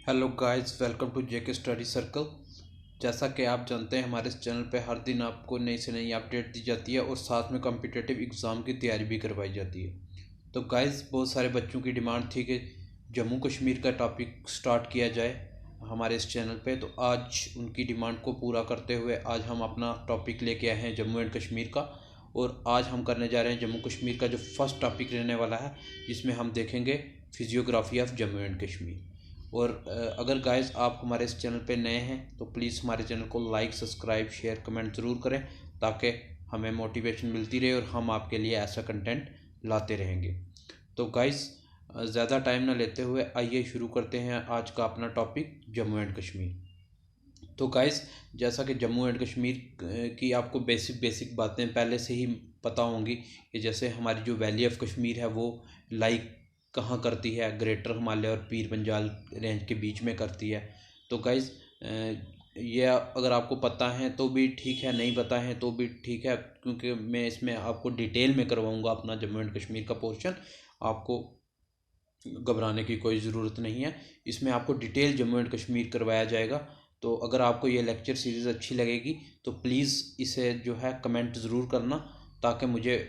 Hello guys, welcome to JK study circle. जैसा कि आप जानते हैं, हमारे इस चैनल पे हर दिन आपको नई से नई अपडेट दी जाती है और साथ में कॉम्पिटिटिव एग्ज़ाम की तैयारी भी करवाई जाती है। तो गाइस, बहुत सारे बच्चों की डिमांड थी कि जम्मू कश्मीर का टॉपिक स्टार्ट किया जाए हमारे इस चैनल पे। तो आज उनकी डिमांड को पूरा करते हुए आज हम अपना टॉपिक लेके आए हैं जम्मू एंड कश्मीर का। और आज हम करने जा रहे हैं जम्मू कश्मीर का जो फर्स्ट टॉपिक रहने वाला है, जिसमें हम देखेंगे physiography of Jammu and Kashmir. और अगर गाइस आप हमारे इस चैनल पे नए हैं तो प्लीज़ हमारे चैनल को लाइक, सब्सक्राइब, शेयर, कमेंट ज़रूर करें, ताकि हमें मोटिवेशन मिलती रहे और हम आपके लिए ऐसा कंटेंट लाते रहेंगे। तो गाइस, ज़्यादा टाइम ना लेते हुए आइए शुरू करते हैं आज का अपना टॉपिक जम्मू एंड कश्मीर। तो गाइस, जैसा कि जम्मू एंड कश्मीर की आपको बेसिक बेसिक बातें पहले से ही पता होंगी कि जैसे हमारी जो वैली ऑफ कश्मीर है वो लाइक कहाँ करती है, ग्रेटर हिमालय और पीर पंजाल रेंज के बीच में करती है। तो गाइज़, ये अगर आपको पता है तो भी ठीक है, नहीं पता है तो भी ठीक है, क्योंकि मैं इसमें आपको डिटेल में करवाऊंगा अपना जम्मू एंड कश्मीर का पोर्शन। आपको घबराने की कोई ज़रूरत नहीं है, इसमें आपको डिटेल जम्मू एंड कश्मीर करवाया जाएगा। तो अगर आपको ये लेक्चर सीरीज़ अच्छी लगेगी तो प्लीज़ इसे जो है कमेंट ज़रूर करना, ताकि मुझे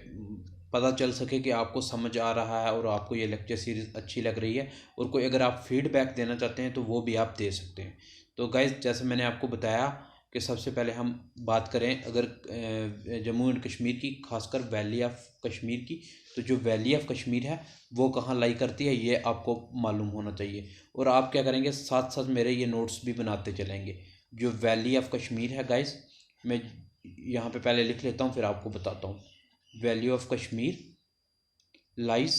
पता चल सके कि आपको समझ आ रहा है और आपको ये लेक्चर सीरीज़ अच्छी लग रही है। और कोई अगर आप फीडबैक देना चाहते हैं तो वो भी आप दे सकते हैं। तो गाइज़, जैसे मैंने आपको बताया कि सबसे पहले हम बात करें अगर जम्मू एंड कश्मीर की, खासकर वैली ऑफ कश्मीर की। तो जो वैली ऑफ कश्मीर है वो कहाँ लाई करती है, ये आपको मालूम होना चाहिए। और आप क्या करेंगे, साथ साथ मेरे ये नोट्स भी बनाते चलेंगे। जो वैली ऑफ कश्मीर है गाइस, मैं यहाँ पे पहले लिख लेता हूँ फिर आपको बताता हूँ। Valley of Kashmir lies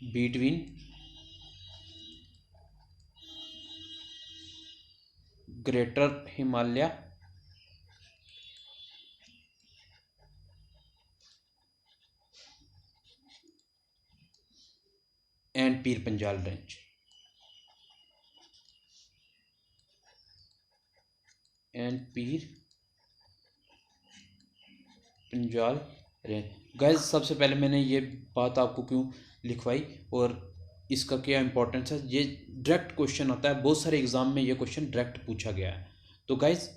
between greater Himalaya and Pir Panjal range Pir Panjal range. Gas, सबसे पहले मैंने ये बात आपको क्यों लिखवाई और इसका क्या इंपॉर्टेंस है, ये डायरेक्ट क्वेश्चन आता है, बहुत सारे एग्जाम में ये क्वेश्चन डायरेक्ट पूछा गया है। तो गाइज,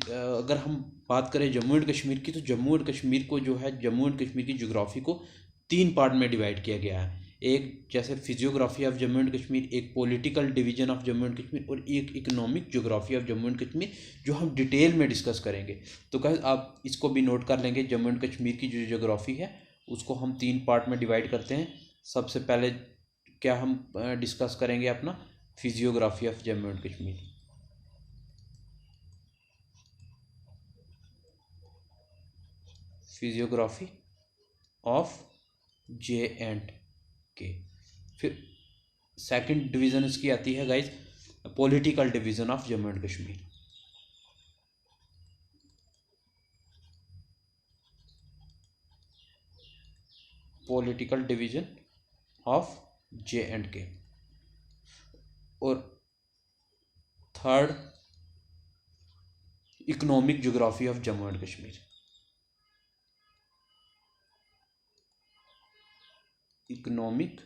अगर हम बात करें जम्मू एंड कश्मीर की, तो जम्मू एंड कश्मीर को जो है, जम्मू एंड कश्मीर की ज्योग्राफी को तीन पार्ट में डिवाइड किया गया है। एक जैसे physiography of Jammu and Kashmir, एक political division of Jammu and Kashmir और एक economic geography of Jammu and Kashmir, जो हम डिटेल में डिस्कस करेंगे। तो गाइस, आप इसको भी नोट कर लेंगे, जम्मू एंड कश्मीर की जो ज्योग्राफी है उसको हम तीन पार्ट में डिवाइड करते हैं। सबसे पहले क्या हम डिस्कस करेंगे अपना physiography of Jammu and Kashmir. Physiography of J and के। फिर सेकंड डिवीज़न इसकी आती है guys, political division of Jammu and Kashmir. Political division of J and के। और third, economic geography of Jammu and Kashmir. Economic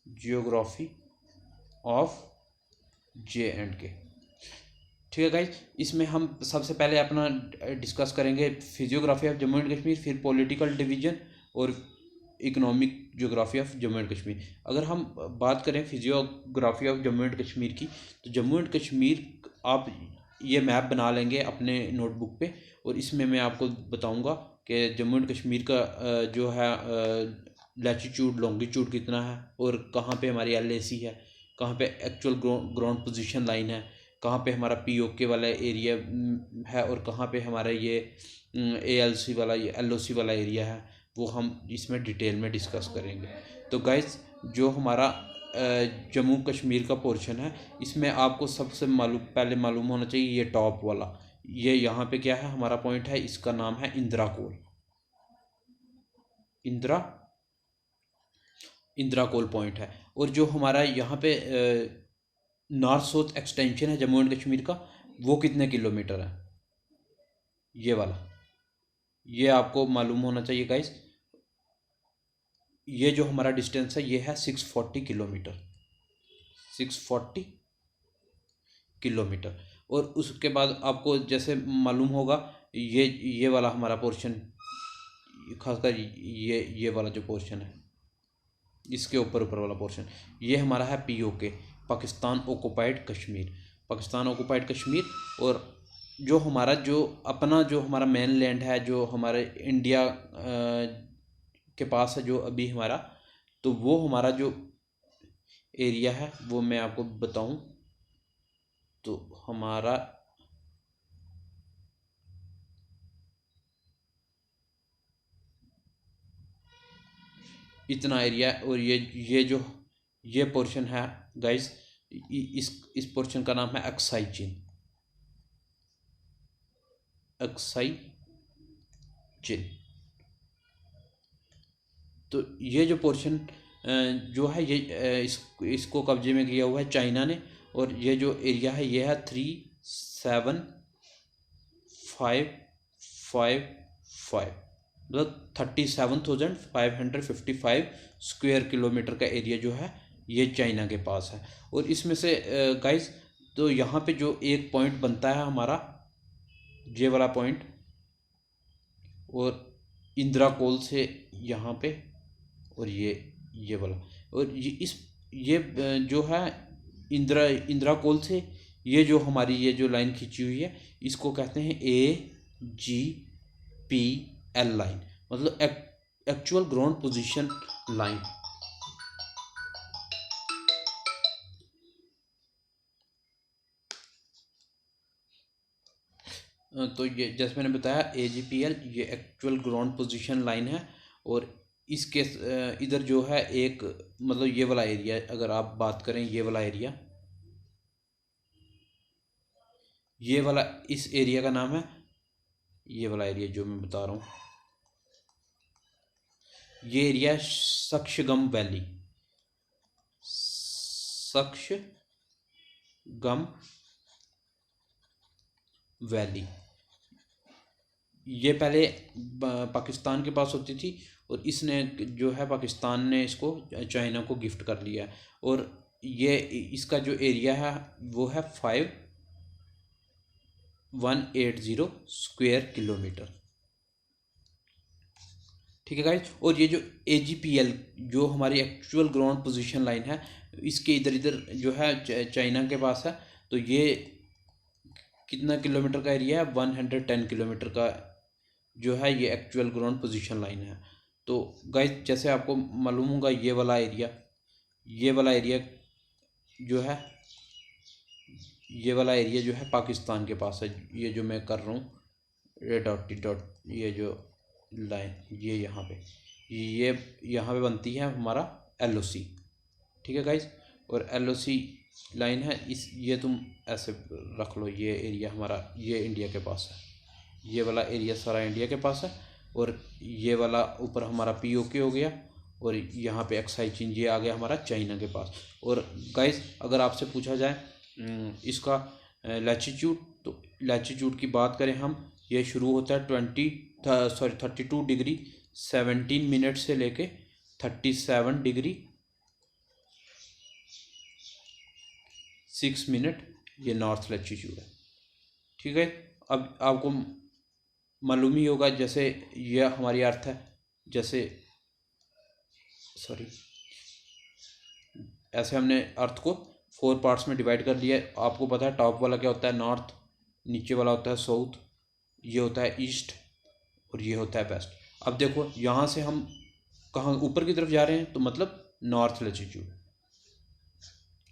geography of J and के। ठीक है गाइज, इसमें हम सबसे पहले अपना डिस्कस करेंगे physiography of Jammu and Kashmir, फिर पॉलिटिकल डिवीजन और economic geography of Jammu and Kashmir. अगर हम बात करें physiography of Jammu and Kashmir की, तो जम्मू एंड कश्मीर आप ये मैप बना लेंगे अपने नोटबुक पे, और इसमें मैं आपको बताऊंगा कि जम्मू एंड कश्मीर का जो है लैटीट्यूड लॉन्गिट्यूड कितना है, और कहाँ पे हमारी LAC है, कहाँ पे एक्चुअल ग्राउंड पोजीशन लाइन है, कहाँ पे हमारा POK वाला एरिया है, और कहाँ पे हमारा ये ALC वाला, ये LOC वाला एरिया है, वो हम इसमें डिटेल में डिस्कस करेंगे। तो गाइस, जो हमारा जम्मू कश्मीर का पोर्शन है, इसमें आपको सबसे पहले मालूम होना चाहिए ये टॉप वाला, ये यहाँ पे क्या है, हमारा पॉइंट है, इसका नाम है इंदिरा कोल। इंदिरा कोल पॉइंट है। और जो हमारा यहाँ पे नॉर्थ साउथ एक्सटेंशन है जम्मू एंड कश्मीर का, वो कितने किलोमीटर है, ये वाला, ये आपको मालूम होना चाहिए गाइस। ये जो हमारा डिस्टेंस है ये है 640 किलोमीटर, 640 किलोमीटर। और उसके बाद आपको जैसे मालूम होगा ये वाला हमारा पोर्शन, खासकर ये वाला जो पोर्शन है इसके ऊपर ऊपर वाला पोर्शन, ये हमारा है PoK, Pakistan occupied Kashmir, Pakistan occupied Kashmir. और जो हमारा जो अपना जो हमारा मेन लैंड है जो हमारे इंडिया के पास है जो अभी हमारा, तो वो हमारा जो एरिया है वो मैं आपको बताऊं तो हमारा इतना एरिया है। और ये जो ये पोर्शन है गाइस, इस पोर्शन का नाम है अक्साई चीन, अक्साई चीन। तो ये जो पोर्शन जो है ये इसको कब्जे में किया हुआ है चाइना ने। और ये जो एरिया है ये है 3755, मतलब 37,555 स्क्वायर किलोमीटर का एरिया जो है ये चाइना के पास है। और इसमें से गाइस तो यहाँ पे जो एक पॉइंट बनता है हमारा ये वाला पॉइंट, और इंदिरा कोल से यहाँ पे, और ये वाला, और ये जो है इंदिरा कोल से ये जो हमारी ये जो लाइन खींची हुई है इसको कहते हैं AGPL लाइन, मतलब एक्चुअल ग्राउंड पोजीशन लाइन। तो ये जैसे मैंने बताया AGPL ये एक्चुअल ग्राउंड पोजीशन लाइन है। और इसके इधर जो है एक मतलब ये वाला एरिया, अगर आप बात करें ये वाला एरिया, ये वाला इस एरिया का नाम है, ये वाला एरिया जो मैं बता रहा हूँ ये एरिया सक्शगम वैली, सक्शगम वैली। ये पहले पाकिस्तान के पास होती थी और इसने जो है पाकिस्तान ने इसको चाइना को गिफ्ट कर लिया है। और ये इसका जो एरिया है वो है 5180 स्क्वायर किलोमीटर, ठीक है गाइज। और ये जो AGPL जो हमारी एक्चुअल ग्राउंड पोजीशन लाइन है इसके इधर इधर जो है चाइना के पास है। तो ये कितना किलोमीटर का एरिया है, 110 किलोमीटर का जो है ये एक्चुअल ग्राउंड पोजीशन लाइन है। तो गाइस जैसे आपको मालूम होगा ये वाला एरिया जो है, ये वाला एरिया जो है पाकिस्तान के पास है। ये जो मैं कर रहा हूँ ये डॉट ये जो लाइन ये यहाँ पे बनती है हमारा LOC, ठीक है गाइस। और LOC लाइन है ये तुम ऐसे रख लो, ये एरिया हमारा ये इंडिया के पास है, ये वाला एरिया सारा इंडिया के पास है। और ये वाला ऊपर हमारा POK हो गया, और यहाँ पे अक्साई चीन ये आ गया हमारा चाइना के पास। और गाइस अगर आपसे पूछा जाए इसका लैटिट्यूड, तो लैटिट्यूड की बात करें हम, ये शुरू होता है 32 डिग्री 17 मिनट से लेके 37 डिग्री 6 मिनट, ये नॉर्थ लैटिट्यूड है, ठीक है। अब आपको मालूम ही होगा जैसे ये हमारी अर्थ है, जैसे ऐसे हमने अर्थ को 4 पार्ट्स में डिवाइड कर लिया है। आपको पता है टॉप वाला क्या होता है, नॉर्थ, नीचे वाला होता है साउथ, ये होता है ईस्ट, और ये होता है वेस्ट। अब देखो यहाँ से हम कहाँ ऊपर की तरफ जा रहे हैं, तो मतलब नॉर्थ लैटिट्यूड,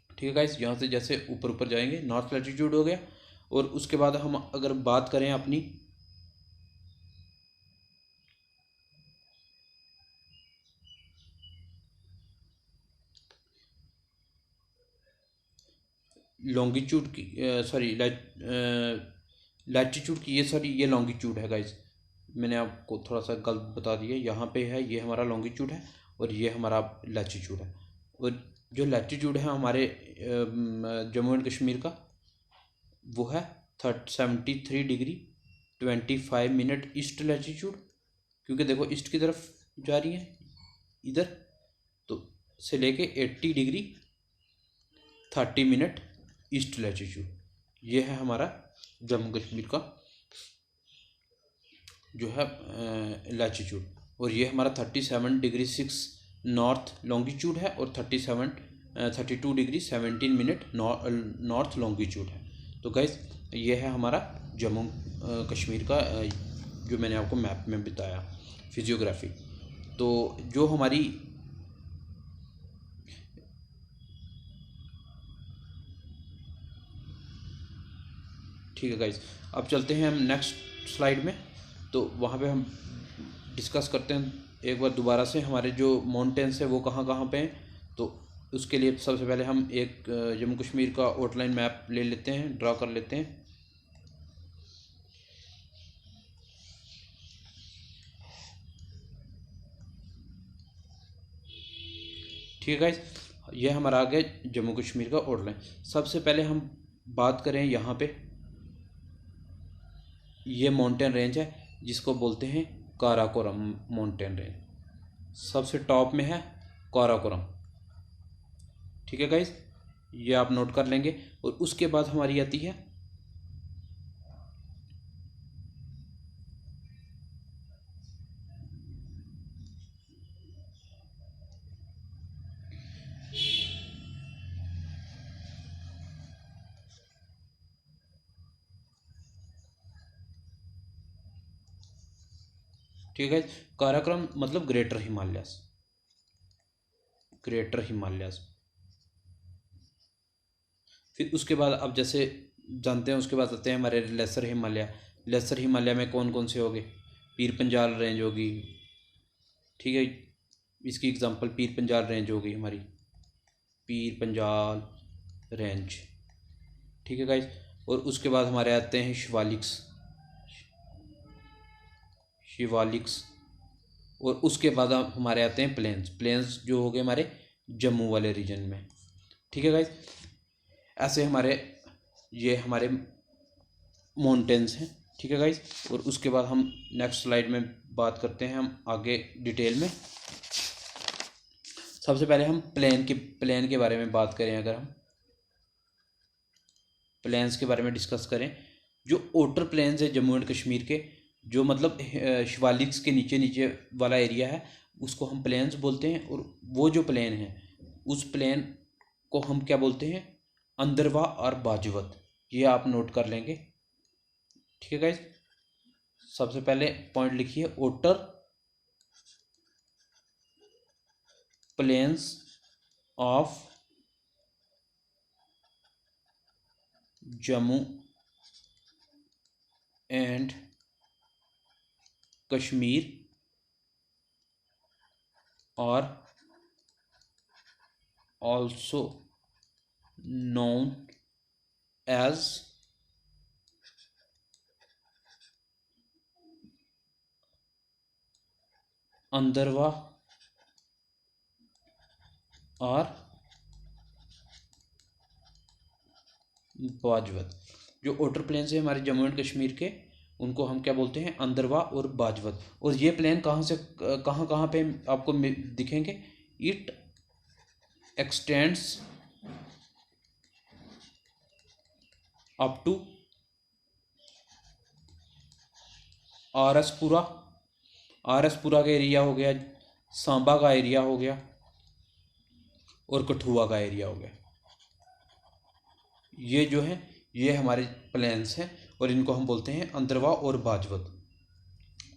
ठीक है गाइस। यहाँ से जैसे ऊपर ऊपर जाएंगे नॉर्थ लैटिट्यूड हो गया। और उसके बाद हम अगर बात करें अपनी लॉन्गिट्यूड की, लैटिट्यूड की, ये लॉन्गिट्यूड है गाइस, मैंने आपको थोड़ा सा गलत बता दिया। यहाँ पे है ये हमारा लॉन्गिट्यूड है और ये हमारा लैटिट्यूड है। और जो लैटिट्यूड है हमारे जम्मू एंड कश्मीर का वो है 73 डिग्री 25 मिनट ईस्ट लैटिट्यूड, क्योंकि देखो ईस्ट की तरफ जा रही है इधर, तो से लेके 80 डिग्री 30 मिनट ईस्ट लैटिट्यूड, ये है हमारा जम्मू कश्मीर का जो है लैटिट्यूड। और ये हमारा 37 डिग्री 6 नॉर्थ लॉन्गिट्यूड है और 32 डिग्री 17 मिनट नॉर्थ लॉन्गिट्यूड है। तो गाइस ये है हमारा जम्मू कश्मीर का जो मैंने आपको मैप में बताया फिजियोग्राफी। तो जो हमारी ठीक है गाइस, अब चलते हैं हम नेक्स्ट स्लाइड में। तो वहाँ पे हम डिस्कस करते हैं एक बार दोबारा से हमारे जो माउंटेन्स है वो कहाँ कहाँ पे हैं। तो उसके लिए सबसे पहले हम एक जम्मू कश्मीर का आउटलाइन मैप ले लेते हैं, ड्रा कर लेते हैं। ठीक है गाइस, ये हमारा आ गया जम्मू कश्मीर का आउटलाइन। सबसे पहले हम बात करें यहाँ पे, ये माउंटेन रेंज है जिसको बोलते हैं काराकोरम माउंटेन रेंज। सबसे टॉप में है काराकोरम। ठीक है गाइस, ये आप नोट कर लेंगे। और उसके बाद हमारी आती है ठीक है, काराकोरम मतलब ग्रेटर हिमालयस, ग्रेटर हिमालयस। फिर उसके बाद अब जैसे जानते हैं, उसके बाद आते हैं हमारे लेसर हिमालय। लेसर हिमालय में कौन कौन से होंगे? पीर पंजाल रेंज होगी, ठीक है, इसकी एग्जांपल पीर पंजाल रेंज होगी हमारी, पीर पंजाल रेंज। ठीक है गाइस, और उसके बाद हमारे आते हैं शिवालिक्स, शिवालिक्स। और उसके बाद हमारे आते हैं प्लेन्स, प्लेन्स जो हो गए हमारे जम्मू वाले रीजन में। ठीक है गाइस, ऐसे हमारे ये हमारे माउंटेन्स हैं। ठीक है गाइस, और उसके बाद हम नेक्स्ट स्लाइड में बात करते हैं हम आगे डिटेल में। सबसे पहले हम प्लेन के बारे में बात करें, अगर हम प्लेन्स के बारे में डिस्कस करें, जो आउटर प्लेन्स है जम्मू एंड कश्मीर के, जो मतलब शिवालिक्स के नीचे नीचे वाला एरिया है, उसको हम प्लेन्स बोलते हैं। और वो जो प्लेन है उस प्लेन को हम क्या बोलते हैं? अंदरवा और बाजवत। ये आप नोट कर लेंगे। ठीक है गाइस, सबसे पहले पॉइंट लिखिए, outer plains of Jammu and Kashmir और also known as अंदरवा और बाजवत। जो आउटर प्लेन्स है हमारे जम्मू एंड कश्मीर के, उनको हम क्या बोलते हैं? अंदरवा और बाजवत। और ये प्लेन कहाँ से कहाँ कहाँ पे आपको दिखेंगे? It extends up to RS Pura, RS Pura का एरिया हो गया, सांबा का एरिया हो गया और कठुआ का एरिया हो गया। ये जो है ये हमारे प्लेन्स हैं और इनको हम बोलते हैं अंदरवा और बाजवत।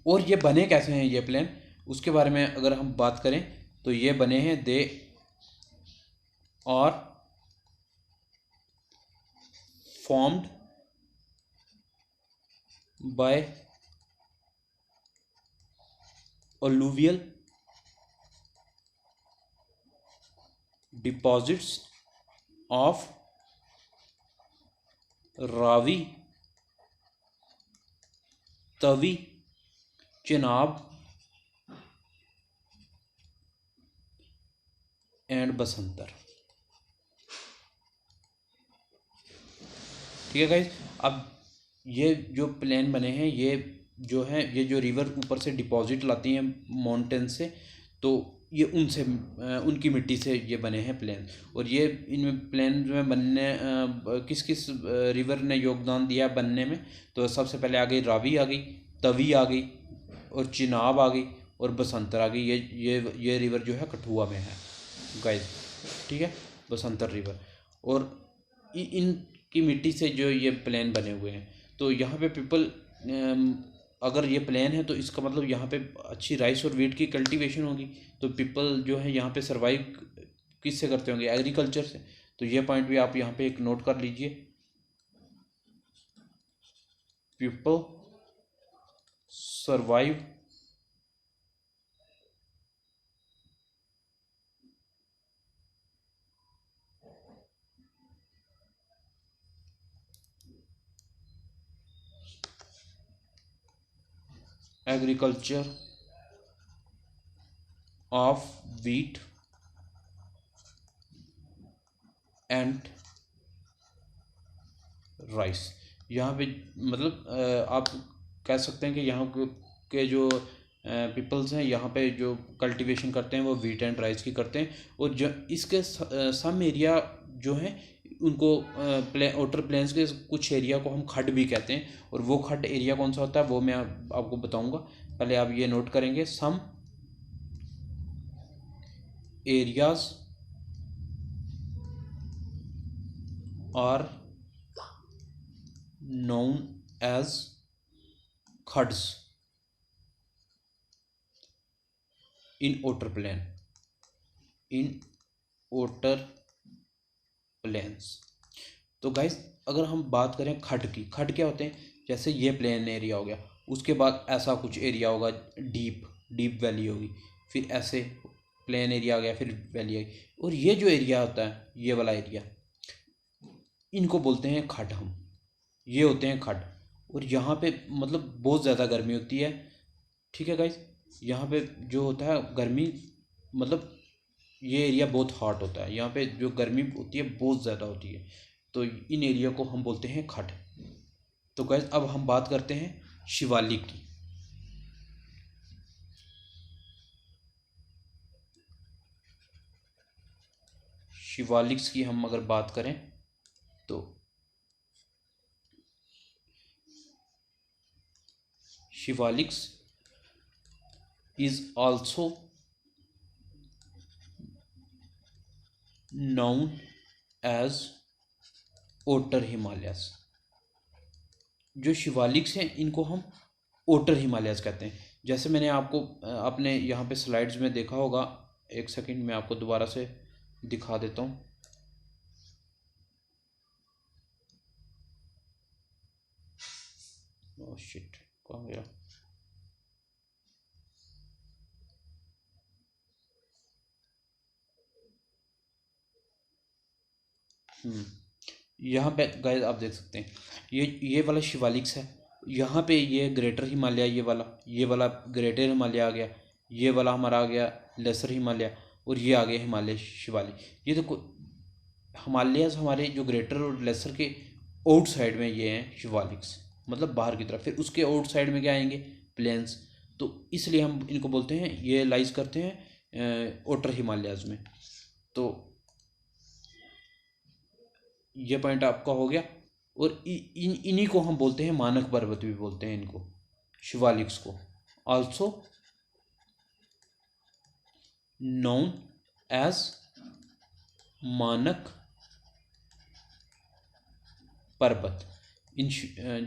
और ये बने कैसे हैं ये प्लेन, उसके बारे में अगर हम बात करें तो ये बने हैं दे और formed by alluvial deposits of Ravi, Tawi, Chenab and Basantar. ठीक है गाइस, अब ये जो प्लेन बने हैं ये जो है ये जो रिवर ऊपर से डिपॉजिट लाती हैं माउंटेन से, तो ये उनसे उनकी मिट्टी से ये बने हैं प्लेन। और ये इनमें प्लेन में बनने किस किस रिवर ने योगदान दिया बनने में, तो सबसे पहले आ गई रावी, आ गई तवी, आ गई और चिनाब आ गई और बसंतर आ गई। ये रिवर जो है कठुआ में है गाइस, ठीक है, बसंतर रिवर। और इनकी मिट्टी से जो ये प्लेन बने हुए हैं, तो यहाँ पे पीपल अगर ये प्लेन है तो इसका मतलब यहाँ पे अच्छी राइस और वीट की कल्टीवेशन होगी। तो पीपल जो है यहाँ पे सरवाइव किससे करते होंगे, एग्रीकल्चर से। तो ये पॉइंट भी आप यहाँ पे एक नोट कर लीजिए, people survive agriculture of wheat and rice. यहाँ पे मतलब आप कह सकते हैं कि यहाँ के जो पीपल्स हैं यहाँ पे जो कल्टीवेशन करते हैं वो वीट एंड राइस की करते हैं। और जो इसके सम एरिया जो हैं उनको आउटर प्लेन्स के कुछ एरिया को हम खड्ड भी कहते हैं। और वो खड्ड एरिया कौन सा होता है वो मैं आपको बताऊंगा। पहले आप ये नोट करेंगे, some areas are known as khads in outer plain, in outer plains। तो गाइस अगर हम बात करें खड्ड की, खड्ड क्या होते हैं, जैसे ये प्लेन एरिया हो गया, उसके बाद ऐसा कुछ एरिया होगा, डीप वैली होगी, फिर ऐसे प्लेन एरिया आ गया, फिर वैली आ गई, और ये जो एरिया होता है ये वाला एरिया, इनको बोलते हैं खड्ड। हम ये होते हैं खड्ड। और यहाँ पे मतलब बहुत ज़्यादा गर्मी होती है, ठीक है गाइस। यहाँ पे जो होता है गर्मी, मतलब ये एरिया बहुत हॉट होता है, यहाँ पे जो गर्मी होती है बहुत ज़्यादा होती है, तो इन एरिया को हम बोलते हैं खड्ड। तो गाइस अब हम बात करते हैं शिवालिक की। शिवालिक्स की हम अगर बात करें तो Shivaliks is also known as outer Himalayas. जो शिवालिक्स हैं इनको हम outer हिमालयस कहते हैं। जैसे मैंने आपको अपने यहाँ पे स्लाइड्स में देखा होगा, एक सेकंड मैं आपको दोबारा से दिखा देता हूँ। ओह शिट, कहाँ गया? यहाँ पे गाइस आप देख सकते हैं ये वाला शिवालिक्स है। यहाँ पे ये ग्रेटर हिमालय, ये वाला ग्रेटर हिमालय आ गया, ये वाला हमारा आ गया लेसर हिमालय, और ये आ गया हिमालय शिवालिक। ये देखो हिमालयस हमारे जो ग्रेटर और लेसर के आउट साइड में ये हैं शिवालिक्स, मतलब बाहर की तरफ। फिर उसके आउट साइड में क्या आएंगे, प्लेन्स। तो इसलिए हम इनको बोलते हैं, ये लाइज करते हैं आउटर हिमालयाज में। तो ये पॉइंट आपका हो गया। और इन्हीं को हम बोलते हैं मानक पर्वत भी बोलते हैं इनको, शिवालिक्स को आल्सो नोन एज मानक पर्वत। इन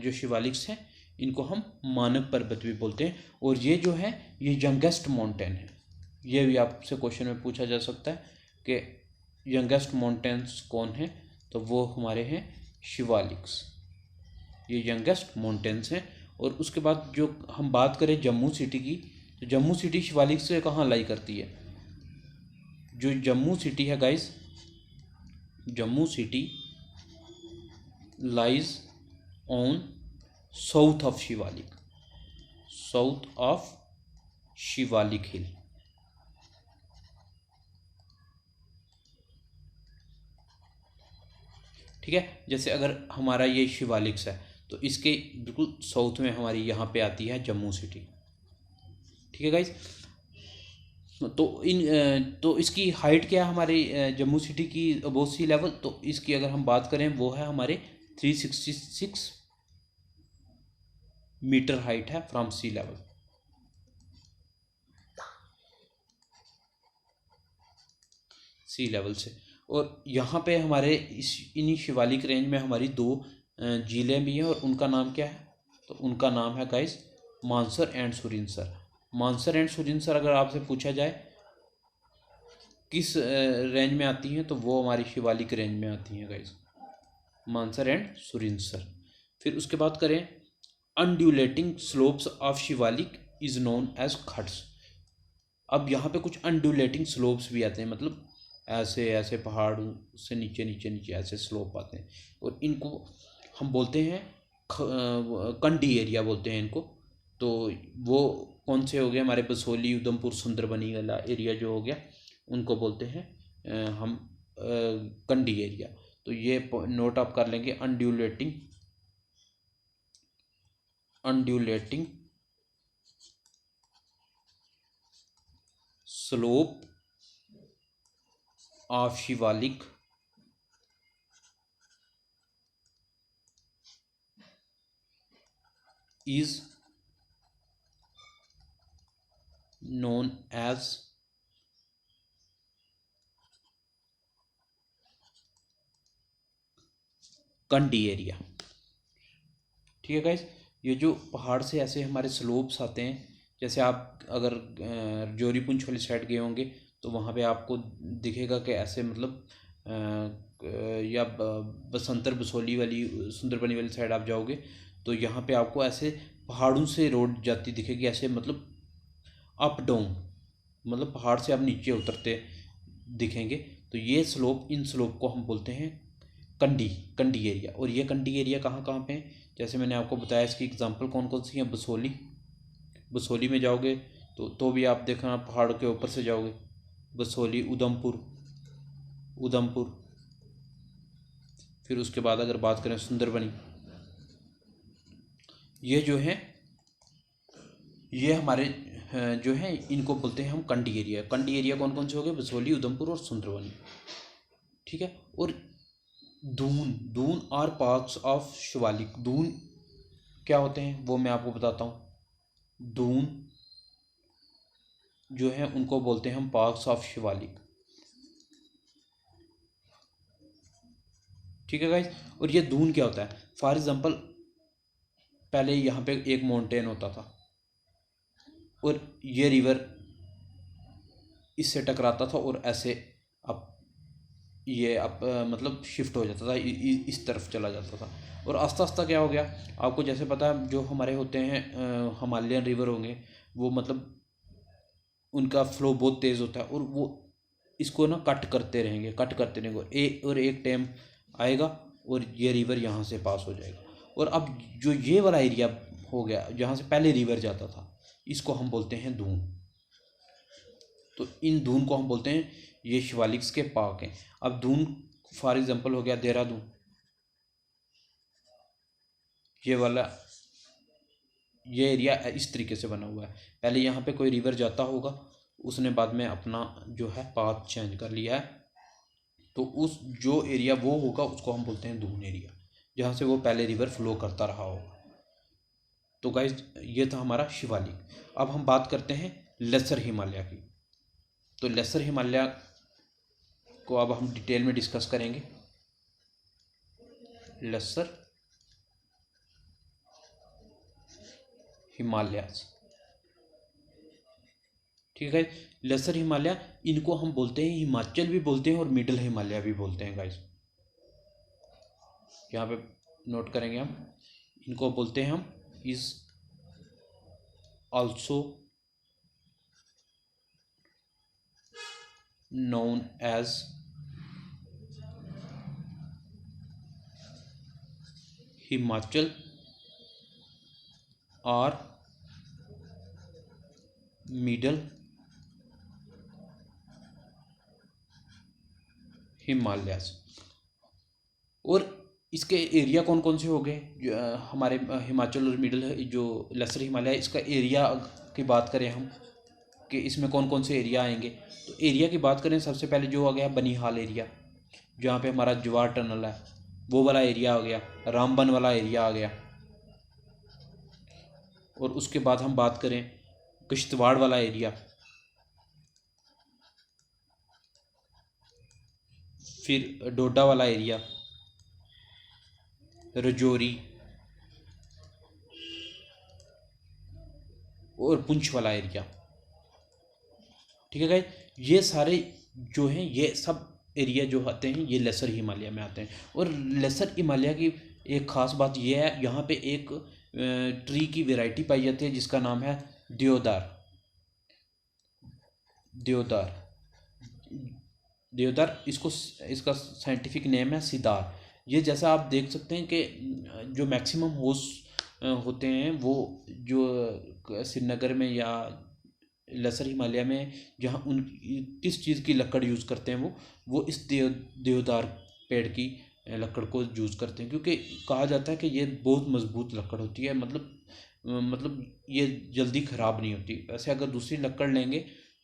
जो शिवालिक्स हैं इनको हम मानक पर्वत भी बोलते हैं। और ये जो है ये यंगेस्ट माउंटेन है। ये भी आपसे क्वेश्चन में पूछा जा सकता है कि यंगेस्ट माउंटेन्स कौन है, तो वो हमारे हैं शिवालिक्स, ये यंगेस्ट माउंटेन्स हैं। और उसके बाद जो हम बात करें जम्मू सिटी की, तो जम्मू सिटी शिवालिक्स से कहाँ लाई करती है। जो जम्मू सिटी है guys, Jammu city lies on south of Shivalik, south of Shivalik hill. ठीक है, जैसे अगर हमारा ये शिवालिक्स है तो इसके बिल्कुल साउथ में हमारी यहाँ पे आती है जम्मू सिटी। ठीक है गाइज। तो इसकी हाइट क्या है हमारे जम्मू सिटी की अबोव सी लेवल, तो इसकी अगर हम बात करें वो है हमारे 366 मीटर हाइट है from sea level. Sea level से। और यहाँ पे हमारे इन्हीं शिवालिक रेंज में हमारी दो झीलें भी हैं, और उनका नाम क्या है, तो उनका नाम है guys Mansar and Surinsar. Mansar and Surinsar अगर आपसे पूछा जाए किस रेंज में आती हैं, तो वो हमारी शिवालिक रेंज में आती हैं गाइस, मानसर एंड सुरिनसर। फिर उसके बाद करें undulating slopes of Shivalik is known as khads. अब यहाँ पे कुछ अनड्यूलेटिंग स्लोप्स भी आते हैं, मतलब ऐसे ऐसे पहाड़ से नीचे नीचे नीचे ऐसे स्लोप आते हैं, और इनको हम बोलते हैं कंडी एरिया बोलते हैं इनको। तो वो कौन से हो गए हमारे बसोली, उधमपुर, सुंदरबनी वाला एरिया जो हो गया, उनको बोलते हैं हम कंडी एरिया। तो ये नोट आप कर लेंगे, undulating slope of Shivalik is known as Kandi area. ठीक है गाइस। ये जो पहाड़ से ऐसे हमारे स्लोप्स आते हैं, जैसे आप अगर जोरी पुंछ वाली साइड गए होंगे तो वहाँ पे आपको दिखेगा कि ऐसे मतलब या बसंतर बसोली वाली सुंदरबनी वाली साइड आप जाओगे तो यहाँ पे आपको ऐसे पहाड़ों से रोड जाती दिखेगी, ऐसे मतलब अप डाउन, मतलब पहाड़ से आप नीचे उतरते दिखेंगे। तो ये स्लोप, इन स्लोप को हम बोलते हैं कंडी कंडी एरिया। और ये कंडी एरिया कहाँ कहाँ पे हैं, जैसे मैंने आपको बताया, इसकी एग्जांपल कौन कौन सी हैं। बसोली, बसोली में जाओगे तो भी आप देखना पहाड़ के ऊपर से जाओगे, बसोली, उधमपुर, उधमपुर। फिर उसके बाद अगर बात करें सुंदरबनी, ये जो है ये हमारे जो है इनको बोलते हैं हम कंडी एरिया। कंडी एरिया कौन कौन से हो गए, बसोली, उधमपुर और सुंदरबनी। ठीक है। और Doon, Doon are parts of Shivalik. Doon क्या होते हैं वो मैं आपको बताता हूँ। दून जो है उनको बोलते हैं हम पार्ट्स ऑफ शिवालिक। ठीक है गाइस। और ये दून क्या होता है, फॉर एग्जांपल पहले यहाँ पे एक माउंटेन होता था और ये रिवर इससे टकराता था और ऐसे अब ये अब मतलब शिफ्ट हो जाता था, इस तरफ चला जाता था। और आस्ता आस्ता क्या हो गया, आपको जैसे पता है जो हमारे होते हैं हिमालयन रिवर होंगे, वो मतलब उनका फ्लो बहुत तेज़ होता है और वो इसको ना कट करते रहेंगे, कट करते रहेंगे, और एक टाइम आएगा और ये रिवर यहाँ से पास हो जाएगा। और अब जो ये वाला एरिया हो गया जहाँ से पहले रिवर जाता था, इसको हम बोलते हैं दून। तो इन दून को हम बोलते हैं ये शिवालिक्स के पार्क हैं। अब दून फॉर एग्जांपल हो गया देहरादून, ये वाला ये एरिया इस तरीके से बना हुआ है। पहले यहाँ पे कोई रिवर जाता होगा, उसने बाद में अपना जो है पाथ चेंज कर लिया है, तो उस जो एरिया वो होगा उसको हम बोलते हैं दून एरिया, जहाँ से वो पहले रिवर फ्लो करता रहा होगा। तो गाइस ये था हमारा शिवालिक। अब हम बात करते हैं लेसर हिमालय की। तो लेसर हिमालय को अब हम डिटेल में डिस्कस करेंगे। Lesser Himalayas. ठीक है। लेसर हिमालय, इनको हम बोलते हैं हिमाचल भी बोलते हैं और मिडिल हिमालय भी बोलते हैं गाइस। यहाँ पे नोट करेंगे हम, इनको बोलते हैं हम is also known as Himachal और मिडल हिमालयाज। और इसके एरिया कौन कौन से हो गए हमारे हिमाचल और मिडिल जो लेसर हिमालय, इसका एरिया की बात करें हम कि इसमें कौन कौन से एरिया आएंगे, तो एरिया की बात करें सबसे पहले जो आ गया बनिहाल एरिया, जहाँ पे हमारा जवार टनल है वो वाला एरिया आ गया, रामबन वाला एरिया आ गया। और उसके बाद हम बात करें किश्तवाड़ वाला एरिया, फिर डोडा वाला एरिया, रजौरी और पुंछ वाला एरिया। ठीक है गाइस, ये सारे जो हैं ये सब एरिया जो आते हैं ये लेसर हिमालय में आते हैं। और लेसर हिमालय की एक ख़ास बात ये है, यहाँ पे एक ट्री की वैरायटी पाई जाती है जिसका नाम है देवदार। देवदार देवदार इसको इसका साइंटिफिक नेम है सिदार। ये जैसा आप देख सकते हैं कि जो मैक्सिमम होस होते हैं वो जो श्रीनगर में या लेसर हिमालय में जहाँ उन किस चीज़ की लकड़ यूज़ करते हैं वो इस देवदार पेड़ की लकड़ को यूज़ करते हैं, क्योंकि कहा जाता है कि ये बहुत मजबूत लकड़ होती है, मतलब ये जल्दी ख़राब नहीं होती। वैसे अगर दूसरी लकड़ लेंगे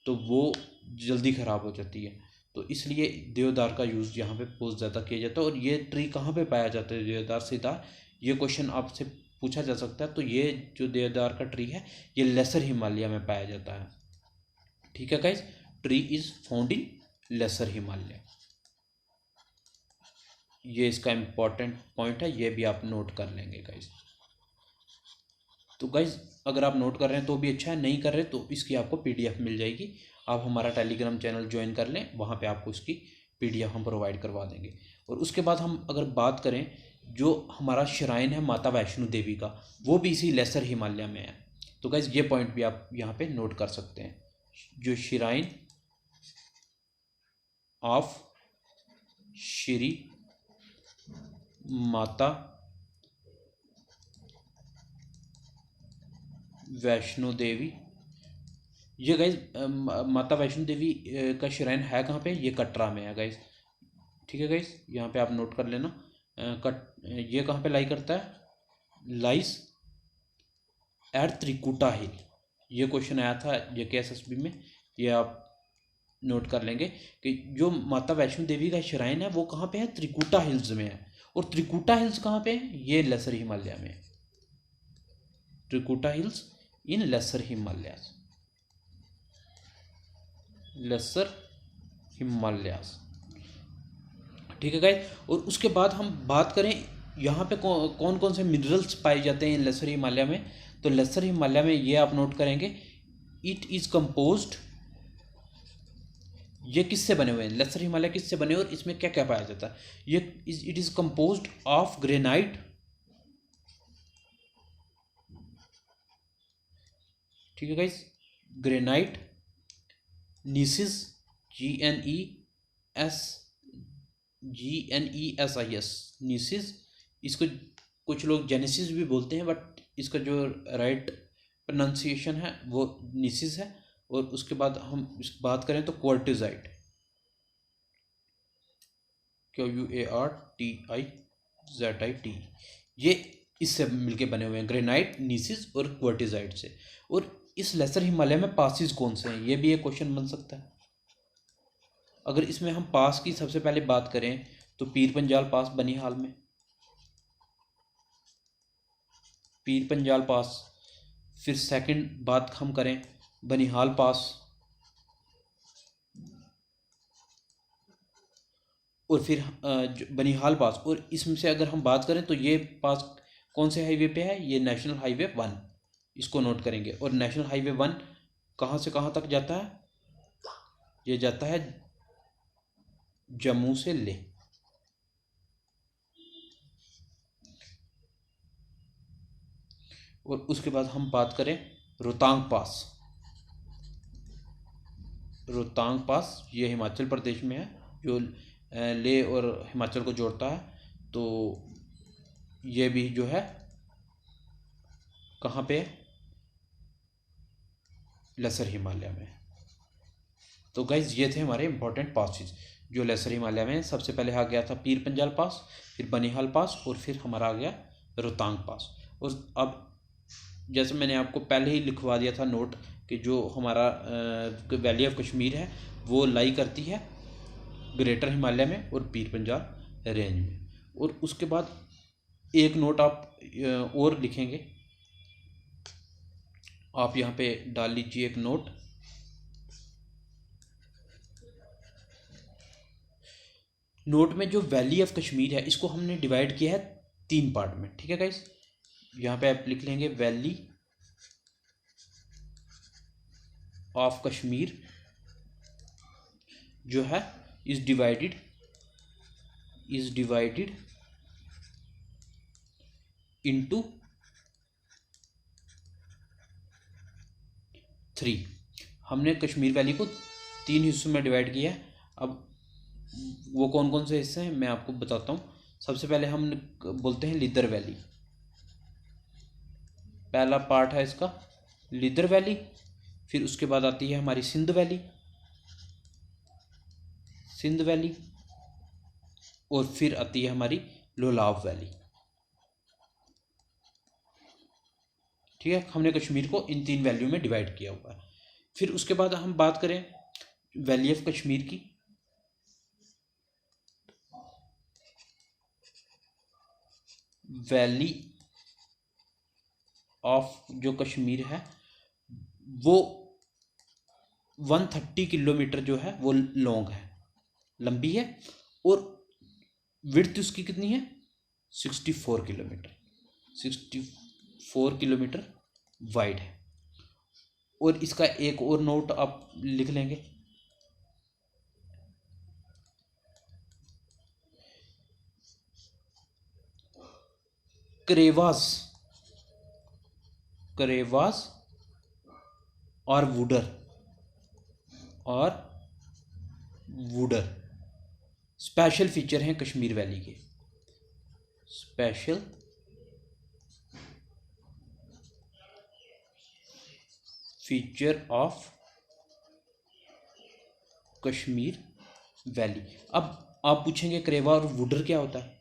तो वो जल्दी ख़राब हो जाती है, तो इसलिए देवदार का यूज़ यहाँ पे बहुत ज़्यादा किया जाता है। और ये ट्री कहाँ पे पाया जाता है देवदार सिदार, ये क्वेश्चन आपसे पूछा जा सकता है। तो ये जो देवदार का ट्री है ये लेसर हिमालय में पाया जाता है। ठीक है guys, tree is found in lesser Himalaya. ये इसका इम्पोर्टेंट पॉइंट है, ये भी आप नोट कर लेंगे गाइस। तो गाइस अगर आप नोट कर रहे हैं तो भी अच्छा है, नहीं कर रहे तो इसकी आपको पीडीएफ मिल जाएगी। आप हमारा टेलीग्राम चैनल ज्वाइन कर लें, वहाँ पे आपको इसकी पीडीएफ हम प्रोवाइड करवा देंगे। और उसके बाद हम अगर बात करें जो हमारा श्राइन है माता वैष्णो देवी का, वो भी इसी लेसर हिमालय में है। तो गाइस ये पॉइंट भी आप यहाँ पे नोट कर सकते हैं। जो श्राइन ऑफ श्री माता वैष्णो देवी, ये गाइस माता वैष्णो देवी का श्राइन है कहाँ पे, ये कटरा में है गाइस। ठीक है गाइस, यहाँ पे आप नोट कर लेना। ये कहाँ पे लाई करता है, लाइस एट त्रिकुटा हिल। ये क्वेश्चन आया था JKSSB में, ये आप नोट कर लेंगे कि जो माता वैष्णो देवी का श्राइन है वो कहाँ पे है, त्रिकुटा हिल्स में है। और त्रिकुटा हिल्स कहाँ पे है, ये लेसर हिमालय में है। Trikuta hills in lesser Himalaya, lesser Himalayas. ठीक है गाइस, और उसके बाद हम बात करें यहाँ पे कौन कौन से मिनरल्स पाए जाते हैं लेसर हिमालय में। तो लेसर हिमालय में ये आप नोट करेंगे, इट इज कंपोज्ड, ये किससे बने हुए हैं, लेसर हिमालय किससे बने हुए और इसमें क्या क्या पाया जाता है। ये it is composed of granite, ठीक है गाइस, ग्रेनाइट, नीसिस, GNESIS, नीसिस। इसको कुछ लोग जेनेसिस भी बोलते हैं, बट इसका जो राइट प्रोनाउंसिएशन है वो नीसिस है। और उसके बाद हम बात करें तो क्वार्टिजाइट, QUARTIZIT, ये इससे मिलके बने हुए हैं, ग्रेनाइट, नीसिस और क्वार्टिजाइट से। और इस लेसर हिमालय में पासिस कौन से हैं, ये भी एक क्वेश्चन बन सकता है। अगर इसमें हम पास की सबसे पहले बात करें तो पीर पंजाल पास बनिहाल में, पीर पंजाल पास। फिर सेकंड बात हम करें बनिहाल पास, और फिर बनिहाल पास। और इसमें से अगर हम बात करें तो ये पास कौन से हाईवे पे है, ये नेशनल हाईवे 1, इसको नोट करेंगे। और नेशनल हाईवे 1 कहाँ से कहाँ तक जाता है, ये जाता है जम्मू से लेह। और उसके बाद हम बात करें रोहतांग पास, रोहतांग पास ये हिमाचल प्रदेश में है, जो लेह और हिमाचल को जोड़ता है। तो ये भी जो है कहाँ पे है, लेसर हिमालय में। तो गाइज ये थे हमारे इंपॉर्टेंट पासेज। जो लेसर हिमालय में सबसे पहले आ गया था पीर पंजाल पास, फिर बनिहाल पास, और फिर हमारा आ गया रोहतांग पास। और अब जैसे मैंने आपको पहले ही लिखवा दिया था नोट कि जो हमारा वैली ऑफ कश्मीर है वो लाई करती है ग्रेटर हिमालय में और पीर पंजाल रेंज में। और उसके बाद एक नोट आप और लिखेंगे, आप यहाँ पे डाल लीजिए एक नोट। नोट में जो वैली ऑफ कश्मीर है इसको हमने डिवाइड किया है 3 पार्ट में, ठीक है गाइस। यहाँ पे आप लिख लेंगे वैली ऑफ कश्मीर जो है इज डिवाइडेड इनटू 3। हमने कश्मीर वैली को 3 हिस्सों में डिवाइड किया है। अब वो कौन कौन से हिस्से हैं मैं आपको बताता हूँ। सबसे पहले हम बोलते हैं लिदर वैली, पहला पार्ट है इसका लिदर वैली। फिर उसके बाद आती है हमारी सिंध वैली, और फिर आती है हमारी लोलाब वैली, ठीक है। हमने कश्मीर को इन 3 वैल्यू में डिवाइड किया हुआ है। फिर उसके बाद हम बात करें वैली ऑफ कश्मीर की, वैली ऑफ जो कश्मीर है वो 130 किलोमीटर जो है वो लॉन्ग है, लंबी है, और विड्थ उसकी कितनी है 64 किलोमीटर वाइड है। और इसका एक और नोट आप लिख लेंगे, करेवास और वुडर स्पेशल फीचर हैं कश्मीर वैली के, special feature of Kashmir valley. अब आप पूछेंगे करेवा और वुडर क्या होता है।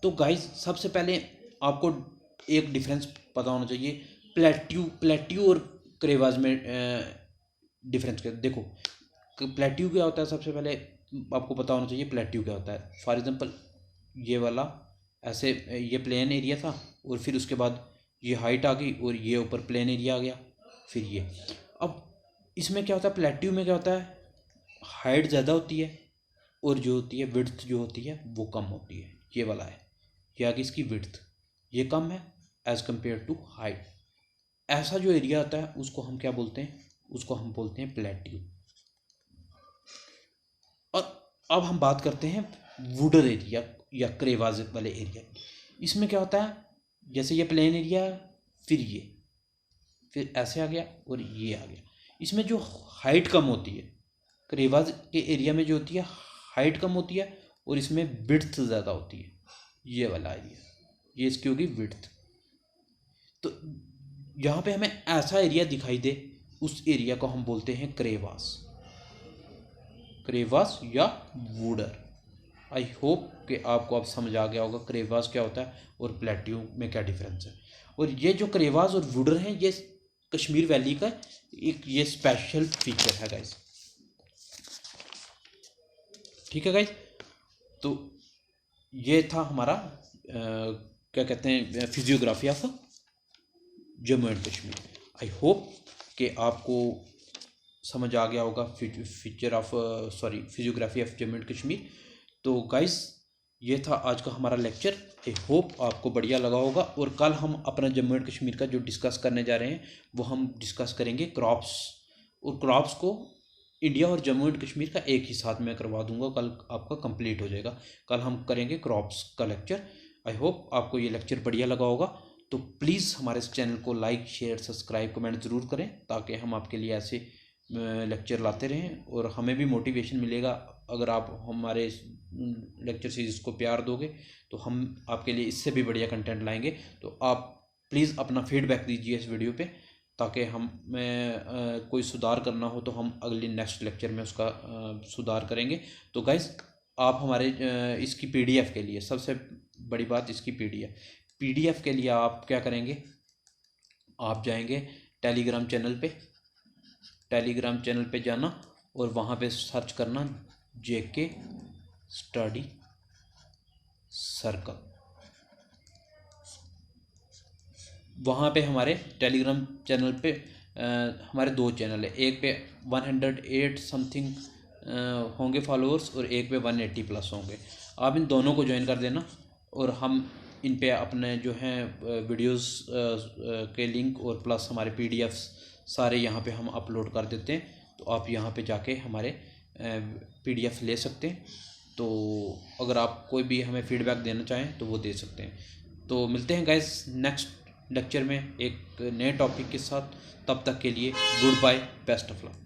तो गाइस सबसे पहले आपको एक डिफरेंस पता होना चाहिए प्लेट्यू और करेवाज में डिफरेंस क्या। देखो प्लेट्यू क्या होता है, सबसे पहले आपको पता होना चाहिए प्लेट्यू क्या होता है। फॉर एग्जांपल ये वाला ऐसे ये प्लेन एरिया था, और फिर उसके बाद ये हाइट आ गई और ये ऊपर प्लेन एरिया आ गया, फिर ये। अब इसमें क्या होता है, प्लेट्यू में क्या होता है, हाइट ज़्यादा होती है और जो होती है विड्थ जो होती है वो कम होती है। ये वाला है, ये आगे इसकी विड्थ ये कम है एज कम्पेयर टू हाइट। ऐसा जो एरिया आता है उसको हम क्या बोलते हैं, उसको हम बोलते हैं प्लेट्यू। और अब हम बात करते हैं वुडर एरिया या करेवाज वाले एरिया। इसमें क्या होता है, जैसे ये प्लेन एरिया फिर ऐसे आ गया और ये आ गया। इसमें जो हाइट कम होती है करेवाज के एरिया में जो होती है हाइट कम होती है, और इसमें विड्थ ज़्यादा होती है। ये वाला एरिया ये इसकी होगी विड्थ। तो यहाँ पे हमें ऐसा एरिया दिखाई दे उस एरिया को हम बोलते हैं करेवास या वुडर। आई होप कि आपको अब समझ आ गया होगा करेवास क्या होता है और प्लेट्यू में क्या डिफरेंस है। और ये जो करेवास और वुडर हैं ये कश्मीर वैली का एक ये स्पेशल फीचर है गाइस, ठीक है गाइस। तो ये था हमारा क्या कहते हैं physiography of Jammu and Kashmir. I hope कि आपको समझ आ गया होगा physiography of Jammu and Kashmir. तो गाइस ये था आज का हमारा लेक्चर। आई होप आपको बढ़िया लगा होगा। और कल हम अपना जम्मू एंड कश्मीर का जो डिस्कस करने जा रहे हैं वो हम डिस्कस करेंगे क्रॉप्स, और क्रॉप्स को इंडिया और जम्मू एंड कश्मीर का एक ही साथ में करवा दूंगा, कल आपका कंप्लीट हो जाएगा। कल हम करेंगे क्रॉप्स का लेक्चर। आई होप आपको ये लेक्चर बढ़िया लगा होगा। तो प्लीज़ हमारे इस चैनल को लाइक शेयर सब्सक्राइब कमेंट ज़रूर करें, ताकि हम आपके लिए ऐसे लेक्चर लाते रहें और हमें भी मोटिवेशन मिलेगा। अगर आप हमारे लेक्चर सीरीज़ को प्यार दोगे तो हम आपके लिए इससे भी बढ़िया कंटेंट लाएंगे। तो आप प्लीज़ अपना फीडबैक दीजिए इस वीडियो पे। ताकि हमें कोई सुधार करना हो तो हम अगले नेक्स्ट लेक्चर में उसका सुधार करेंगे। तो गाइस आप हमारे इसकी पीडीएफ के लिए, सबसे बड़ी बात इसकी पीडीएफ के लिए आप क्या करेंगे, आप जाएंगे टेलीग्राम चैनल पे जाना और वहाँ पे सर्च करना जेके स्टडी सर्कल। वहाँ पे हमारे टेलीग्राम चैनल पे हमारे 2 चैनल है, एक पे 108 समथिंग होंगे फॉलोअर्स और एक पे 180 प्लस होंगे। आप इन दोनों को ज्वाइन कर देना और हम इन पे अपने जो हैं वीडियोस के लिंक और प्लस हमारे पीडीएफ्स सारे यहाँ पे हम अपलोड कर देते हैं। तो आप यहाँ पे जाके हमारे पीडीएफ ले सकते हैं। तो अगर आप कोई भी हमें फीडबैक देना चाहें तो वो दे सकते हैं। तो मिलते हैं गाइस नेक्स्ट लेक्चर में एक नए टॉपिक के साथ। तब तक के लिए goodbye, best of luck.